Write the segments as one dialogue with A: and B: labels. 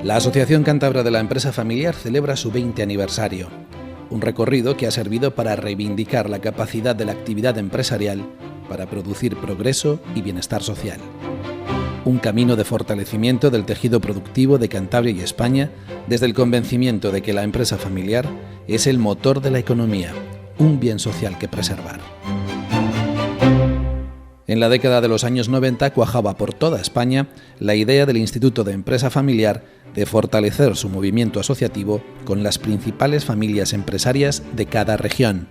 A: La Asociación Cántabra de la Empresa Familiar celebra su 20 aniversario, un recorrido que ha servido para reivindicar la capacidad de la actividad empresarial para producir progreso y bienestar social. Un camino de fortalecimiento del tejido productivo de Cantabria y España desde el convencimiento de que la empresa familiar es el motor de la economía, un bien social que preservar. En la década de los años 90 cuajaba por toda España la idea del Instituto de Empresa Familiar de fortalecer su movimiento asociativo con las principales familias empresarias de cada región.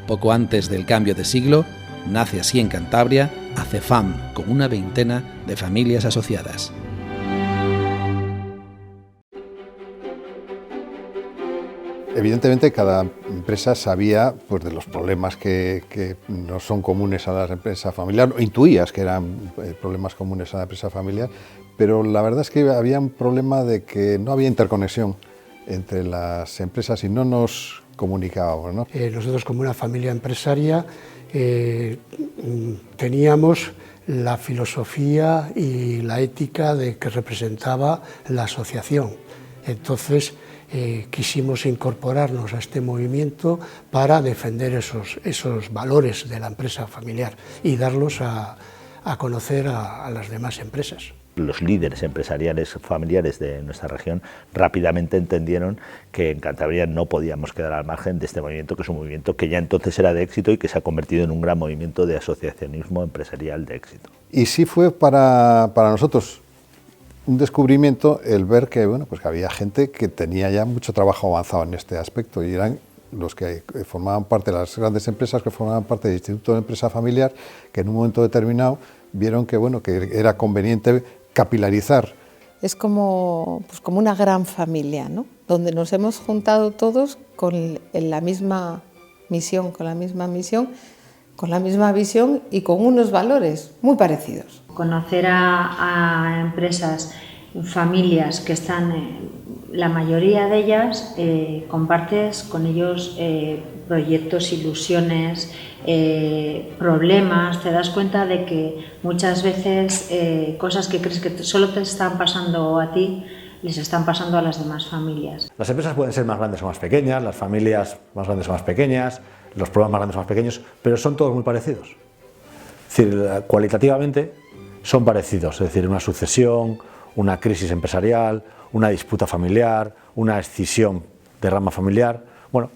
A: Poco antes del cambio de siglo, nace así en Cantabria ACEFAM, con una veintena de familias asociadas.
B: Evidentemente cada empresa sabía pues, de los problemas que no son comunes a la empresa familiar, o intuías que eran problemas comunes a la empresa familiar, pero la verdad es que había un problema de que no había interconexión entre las empresas y no nos comunicábamos, ¿no?
C: Nosotros como una familia empresaria teníamos la filosofía y la ética que representaba la asociación. Entonces, quisimos incorporarnos a este movimiento para defender esos valores de la empresa familiar y darlos a conocer a las demás empresas.
D: Los líderes empresariales familiares de nuestra región rápidamente entendieron que en Cantabria no podíamos quedar al margen de este movimiento, que es un movimiento que ya entonces era de éxito y que se ha convertido en un gran movimiento de asociacionismo empresarial de éxito.
B: Y sí fue para nosotros un descubrimiento el ver que, bueno, pues que había gente que tenía ya mucho trabajo avanzado en este aspecto y eran los que formaban parte de las grandes empresas que formaban parte del Instituto de Empresa Familiar, que en un momento determinado vieron que, bueno, que era conveniente capilarizar.
E: Es como una gran familia, ¿no? Donde nos hemos juntado todos con la misma misión, con la misma visión y con unos valores muy parecidos.
F: Conocer a empresas, familias que están, la mayoría de ellas, compartes con ellos proyectos, ilusiones, problemas, te das cuenta de que muchas veces cosas que crees que solo te están pasando a ti, les están pasando a las demás familias.
G: Las empresas pueden ser más grandes o más pequeñas, las familias más grandes o más pequeñas, los problemas más grandes o más pequeños, pero son todos muy parecidos. Es decir, cualitativamente son parecidos, es decir, una sucesión, una crisis empresarial, una disputa familiar, una escisión de rama familiar. Bueno,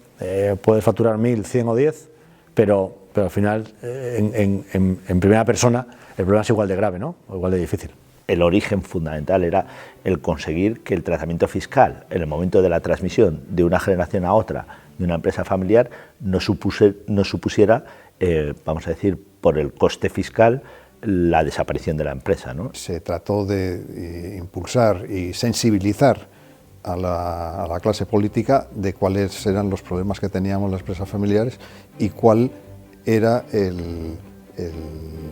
G: puedes facturar 1.000, 100 o 10, pero al final, en primera persona, el problema es igual de grave, ¿no? O igual de difícil.
D: El origen fundamental era el conseguir que el tratamiento fiscal, en el momento de la transmisión de una generación a otra de una empresa familiar, no supusiera, vamos a decir, por el coste fiscal, la desaparición de la empresa, ¿no?
B: Se trató de impulsar y sensibilizar a la clase política de cuáles eran los problemas que teníamos las empresas familiares y cuál era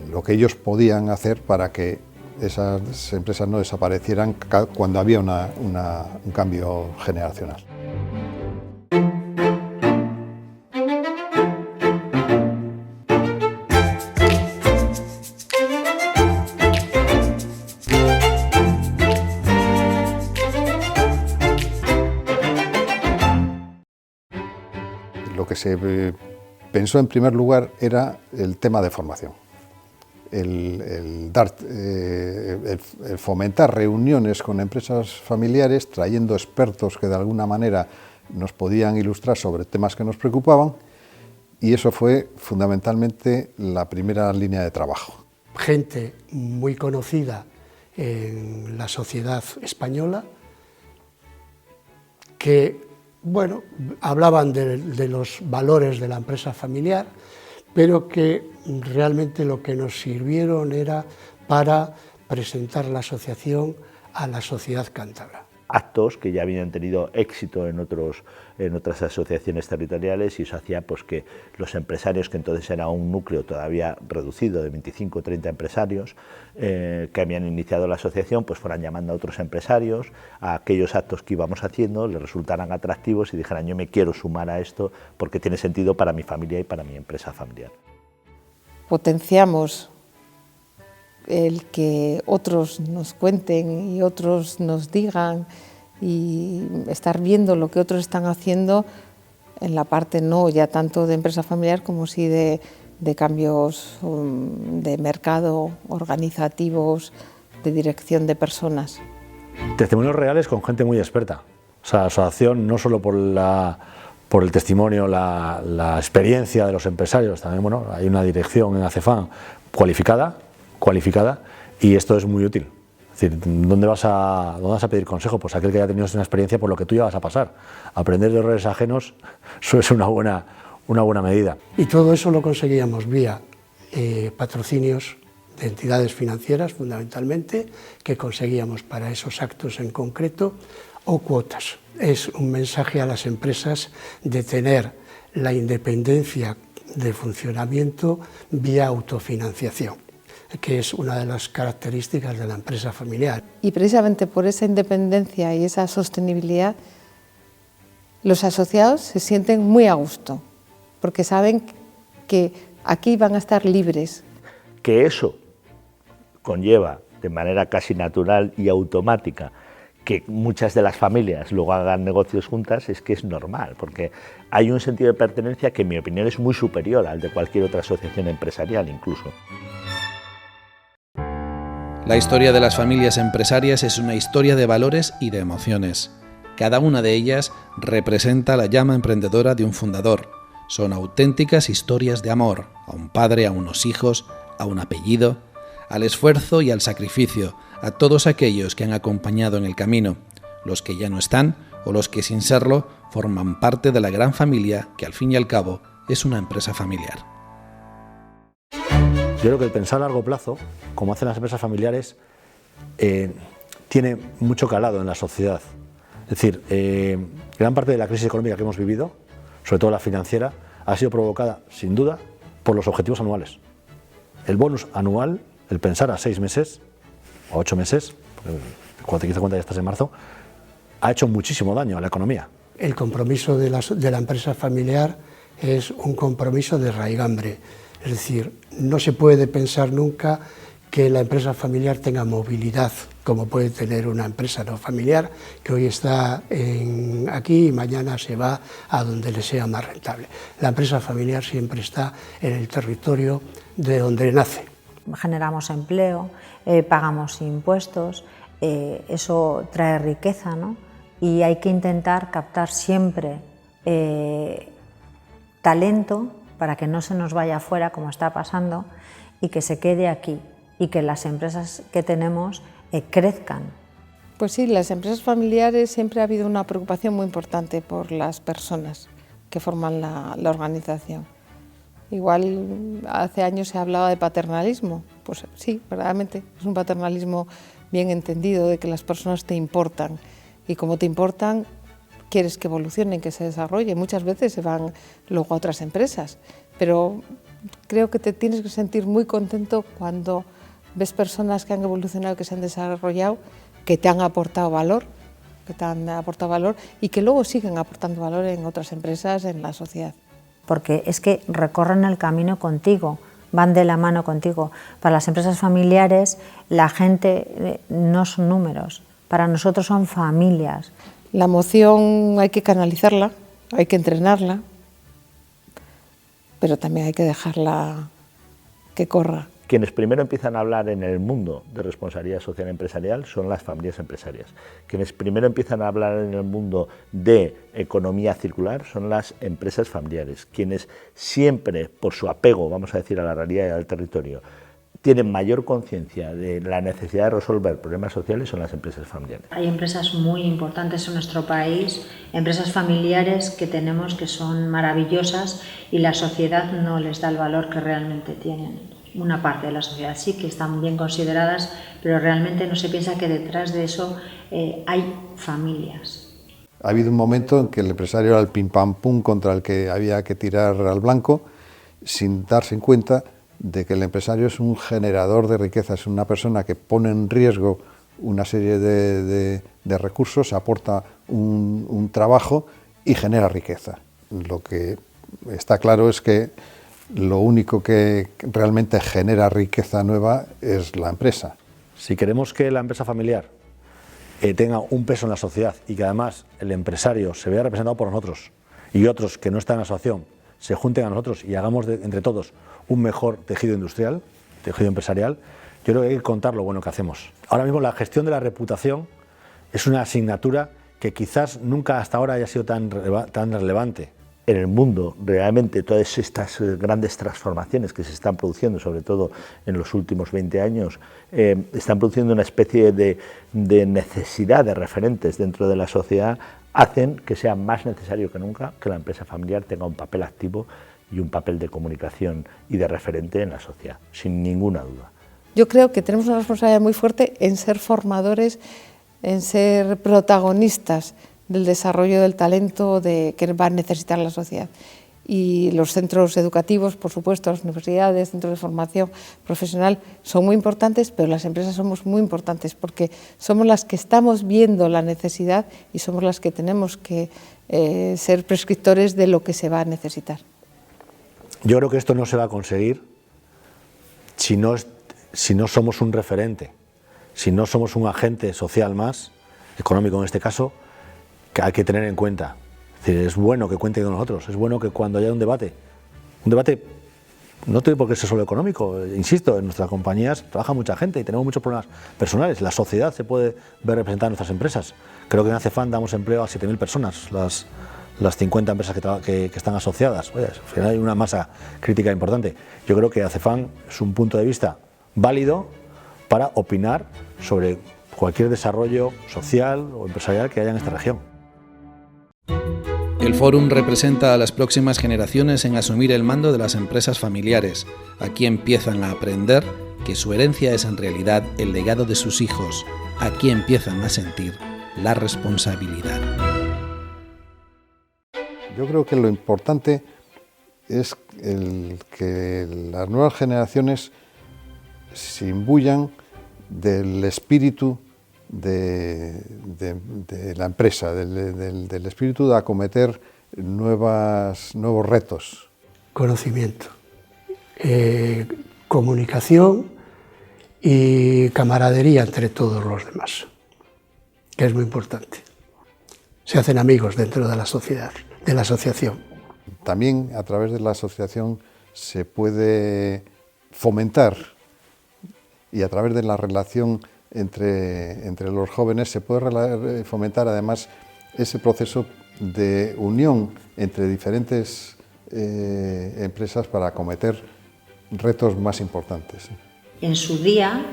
B: lo que ellos podían hacer para que esas empresas no desaparecieran cuando había un cambio generacional. Lo que se pensó en primer lugar era el tema de formación, el fomentar reuniones con empresas familiares, trayendo expertos que de alguna manera nos podían ilustrar sobre temas que nos preocupaban, y eso fue fundamentalmente la primera línea de trabajo.
C: Gente muy conocida en la sociedad española que, bueno, hablaban de los valores de la empresa familiar, pero que realmente lo que nos sirvieron era para presentar la asociación a la sociedad cántabra.
D: Actos que ya habían tenido éxito en otras asociaciones territoriales, y eso hacía pues, que los empresarios, que entonces era un núcleo todavía reducido de 25 o 30 empresarios que habían iniciado la asociación, pues fueran llamando a otros empresarios a aquellos actos que íbamos haciendo, les resultaran atractivos y dijeran: yo me quiero sumar a esto porque tiene sentido para mi familia y para mi empresa familiar.
E: Potenciamos el que otros nos cuenten y otros nos digan y estar viendo lo que otros están haciendo en la parte no ya tanto de empresa familiar como sí de cambios de mercado, organizativos, de dirección de personas.
G: Testimonios reales con gente muy experta. O sea, la asociación no solo por el testimonio, la experiencia de los empresarios, también bueno, hay una dirección en ACEFAM cualificada, y esto es muy útil. Es decir, ¿dónde vas a pedir consejo? Pues aquel que haya tenido una experiencia por lo que tú ya vas a pasar. Aprender de errores ajenos suele ser una buena medida.
C: Y todo eso lo conseguíamos vía patrocinios de entidades financieras, fundamentalmente, que conseguíamos para esos actos en concreto, o cuotas. Es un mensaje a las empresas de tener la independencia de funcionamiento vía autofinanciación, que es una de las características de la empresa familiar.
E: Y precisamente por esa independencia y esa sostenibilidad, los asociados se sienten muy a gusto, porque saben que aquí van a estar libres.
D: Que eso conlleva de manera casi natural y automática que muchas de las familias luego hagan negocios juntas, es que es normal, porque hay un sentido de pertenencia que en mi opinión es muy superior al de cualquier otra asociación empresarial incluso.
A: La historia de las familias empresarias es una historia de valores y de emociones. Cada una de ellas representa la llama emprendedora de un fundador. Son auténticas historias de amor, a un padre, a unos hijos, a un apellido, al esfuerzo y al sacrificio, a todos aquellos que han acompañado en el camino, los que ya no están o los que sin serlo forman parte de la gran familia que al fin y al cabo es una empresa familiar.
G: Yo creo que el pensar a largo plazo, como hacen las empresas familiares, tiene mucho calado en la sociedad. Es decir, gran parte de la crisis económica que hemos vivido, sobre todo la financiera, ha sido provocada, sin duda, por los objetivos anuales. El bonus anual, el pensar a 6 meses, o 8 meses, cuando te quise cuenta ya estás en marzo, ha hecho muchísimo daño a la economía.
C: El compromiso de la empresa familiar es un compromiso de raigambre. Es decir, no se puede pensar nunca que la empresa familiar tenga movilidad, como puede tener una empresa no familiar, que hoy está aquí y mañana se va a donde le sea más rentable. La empresa familiar siempre está en el territorio de donde nace.
F: Generamos empleo, pagamos impuestos, eso trae riqueza, ¿no? Y hay que intentar captar siempre talento para que no se nos vaya afuera, como está pasando, y que se quede aquí, y que las empresas que tenemos crezcan.
E: Pues sí, las empresas familiares siempre ha habido una preocupación muy importante por las personas que forman la organización. Igual hace años se hablaba de paternalismo, pues sí, verdaderamente es un paternalismo bien entendido, de que las personas te importan, y como te importan, quieres que evolucionen, que se desarrollen. Muchas veces se van luego a otras empresas, pero creo que te tienes que sentir muy contento cuando ves personas que han evolucionado, que se han desarrollado, que te han aportado valor, y que luego siguen aportando valor en otras empresas, en la sociedad.
F: Porque es que recorren el camino contigo, van de la mano contigo. Para las empresas familiares, la gente no son números, para nosotros son familias.
E: La emoción hay que canalizarla, hay que entrenarla, pero también hay que dejarla que corra.
D: Quienes primero empiezan a hablar en el mundo de responsabilidad social empresarial son las familias empresarias. Quienes primero empiezan a hablar en el mundo de economía circular son las empresas familiares. Quienes siempre, por su apego, vamos a decir, a la realidad y al territorio, tienen mayor conciencia de la necesidad de resolver problemas sociales son las empresas familiares.
F: Hay empresas muy importantes en nuestro país, empresas familiares que tenemos que son maravillosas y la sociedad no les da el valor que realmente tienen. Una parte de la sociedad sí que están bien consideradas, pero realmente no se piensa que detrás de eso hay familias.
B: Ha habido un momento en que el empresario era el pim pam pum contra el que había que tirar al blanco, sin darse en cuenta de que el empresario es un generador de riqueza, es una persona que pone en riesgo una serie de recursos, aporta un trabajo y genera riqueza. Lo que está claro es que lo único que realmente genera riqueza nueva es la empresa.
G: Si queremos que la empresa familiar tenga un peso en la sociedad y que además el empresario se vea representado por nosotros y otros que no están en la asociación se junten a nosotros y hagamos entre todos un mejor tejido industrial, tejido empresarial, yo creo que hay que contar lo bueno que hacemos. Ahora mismo la gestión de la reputación es una asignatura que quizás nunca hasta ahora haya sido tan relevante.
D: En el mundo, realmente, todas estas grandes transformaciones que se están produciendo, sobre todo en los últimos 20 años, están produciendo una especie de necesidad de referentes dentro de la sociedad, hacen que sea más necesario que nunca que la empresa familiar tenga un papel activo y un papel de comunicación y de referente en la sociedad, sin ninguna duda.
E: Yo creo que tenemos una responsabilidad muy fuerte en ser formadores, en ser protagonistas del desarrollo del talento que va a necesitar la sociedad. Y los centros educativos, por supuesto, las universidades, centros de formación profesional son muy importantes, pero las empresas somos muy importantes porque somos las que estamos viendo la necesidad y somos las que tenemos que ser prescriptores de lo que se va a necesitar.
G: Yo creo que esto no se va a conseguir si no somos un referente, si no somos un agente social más, económico en este caso, que hay que tener en cuenta. Es decir, es bueno que cuente con nosotros, es bueno que cuando haya un debate no tiene por qué ser solo económico, insisto, en nuestras compañías trabaja mucha gente y tenemos muchos problemas personales, la sociedad se puede ver representada en nuestras empresas. Creo que en ACEFAM damos empleo a 7.000 personas, las 50 empresas que están asociadas. Oye, al final hay una masa crítica importante. Yo creo que ACEFAM es un punto de vista válido para opinar sobre cualquier desarrollo social o empresarial que haya en esta región.
A: El Fórum representa a las próximas generaciones en asumir el mando de las empresas familiares. Aquí empiezan a aprender que su herencia es en realidad el legado de sus hijos. Aquí empiezan a sentir la responsabilidad.
B: Yo creo que lo importante es que las nuevas generaciones se imbuyan del espíritu de la empresa, del espíritu de acometer nuevos retos.
C: Conocimiento, comunicación y camaradería entre todos los demás, que es muy importante. Se hacen amigos dentro de la sociedad, de la asociación.
B: También a través de la asociación se puede fomentar y a través de la relación entre los jóvenes se puede fomentar además ese proceso de unión entre diferentes empresas para acometer retos más importantes.
F: En su día,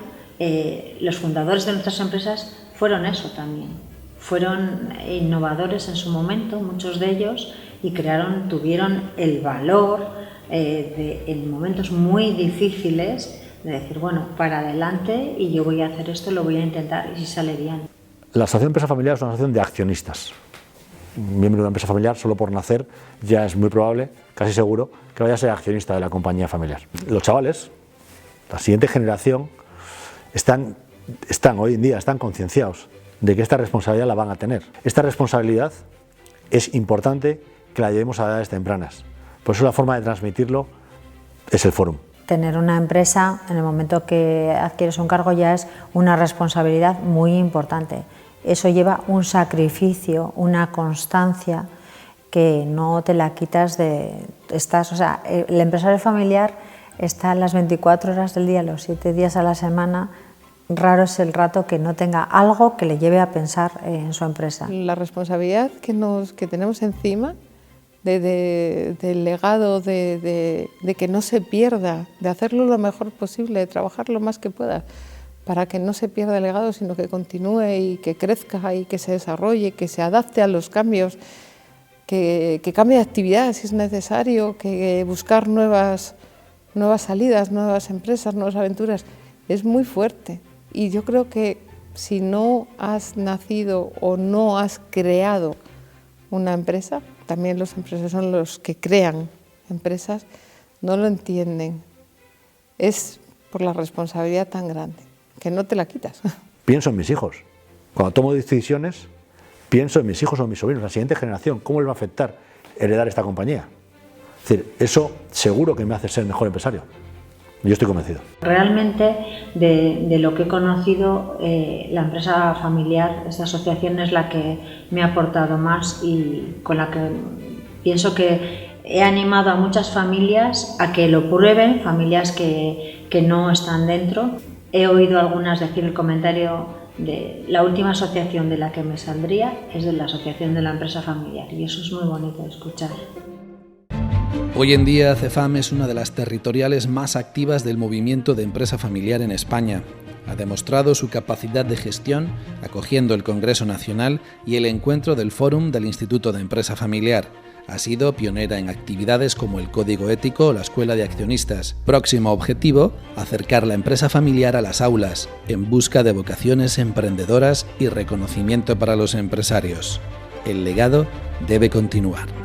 F: los fundadores de nuestras empresas fueron eso también. Fueron innovadores en su momento, muchos de ellos, y tuvieron el valor en momentos muy difíciles de decir, bueno, para adelante y yo voy a hacer esto, lo voy a intentar y si sale bien.
G: La asociación empresa familiar es una asociación de accionistas. Un miembro de una empresa familiar, solo por nacer, ya es muy probable, casi seguro, que vaya a ser accionista de la compañía familiar. Los chavales, la siguiente generación, están hoy en día concienciados de que esta responsabilidad la van a tener. Esta responsabilidad es importante que la llevemos a edades tempranas. Por eso la forma de transmitirlo es el Fórum.
F: Tener una empresa en el momento que adquieres un cargo ya es una responsabilidad muy importante. Eso lleva un sacrificio, una constancia que no te la quitas el empresario familiar está las 24 horas del día, los 7 días a la semana. Raro es el rato que no tenga algo que le lleve a pensar en su empresa.
E: La responsabilidad que tenemos encima del legado, de que no se pierda, de hacerlo lo mejor posible, de trabajar lo más que pueda, para que no se pierda el legado, sino que continúe y que crezca y que se desarrolle, que se adapte a los cambios, que cambie de actividad si es necesario, que buscar nuevas salidas, nuevas empresas, nuevas aventuras, es muy fuerte. Y yo creo que si no has nacido o no has creado una empresa, también los empresarios son los que crean empresas, no lo entienden. Es por la responsabilidad tan grande, que no te la quitas.
G: Pienso en mis hijos. Cuando tomo decisiones, pienso en mis hijos o mis sobrinos, la siguiente generación, cómo les va a afectar heredar esta compañía. Es decir, eso seguro que me hace ser mejor empresario. Yo estoy convencido.
F: Realmente, de lo que he conocido, la empresa familiar, esta asociación es la que me ha aportado más y con la que pienso que he animado a muchas familias a que lo prueben, familias que no están dentro. He oído algunas decir el comentario de la última asociación de la que me saldría es de la asociación de la empresa familiar, y eso es muy bonito de escuchar.
A: Hoy en día, CEFAM es una de las territoriales más activas del movimiento de empresa familiar en España. Ha demostrado su capacidad de gestión acogiendo el Congreso Nacional y el encuentro del Fórum del Instituto de Empresa Familiar. Ha sido pionera en actividades como el Código Ético o la Escuela de Accionistas. Próximo objetivo, acercar la empresa familiar a las aulas, en busca de vocaciones emprendedoras y reconocimiento para los empresarios. El legado debe continuar.